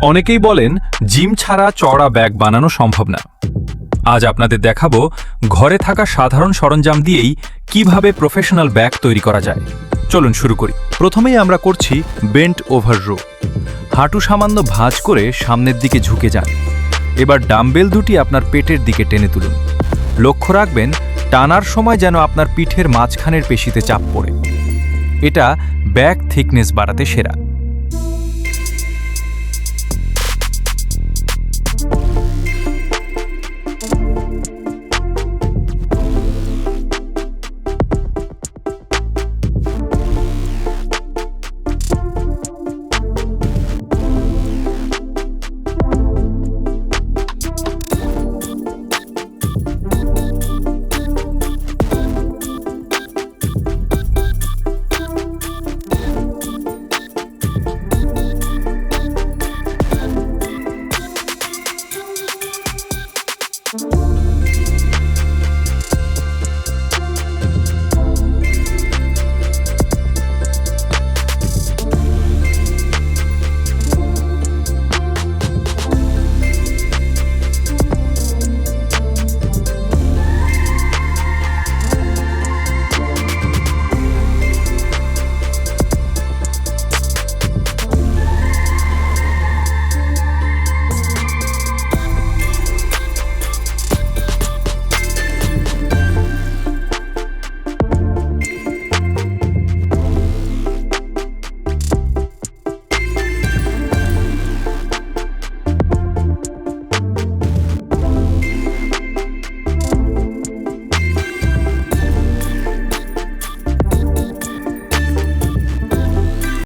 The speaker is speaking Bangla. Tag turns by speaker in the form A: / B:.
A: অনেকেই বলেন জিম ছাড়া চওড়া ব্যাগ বানানো সম্ভব না। আজ আপনাদের দেখাবো ঘরে থাকা সাধারণ সরঞ্জাম দিয়েই কিভাবে প্রফেশনাল ব্যাগ তৈরি করা যায়। চলুন শুরু করি।
B: প্রথমেই আমরা করছি বেন্ট ওভার রো। হাঁটু সামান্য ভাঁজ করে সামনের দিকে ঝুঁকে যান। এবার ডাম্বেল দুটি আপনার পেটের দিকে টেনে তুলুন। লক্ষ্য রাখবেন টানার সময় যেন আপনার পিঠের মাঝখানের পেশিতে চাপ পড়ে। এটা ব্যাক থিকনেস বাড়াতে সেরা।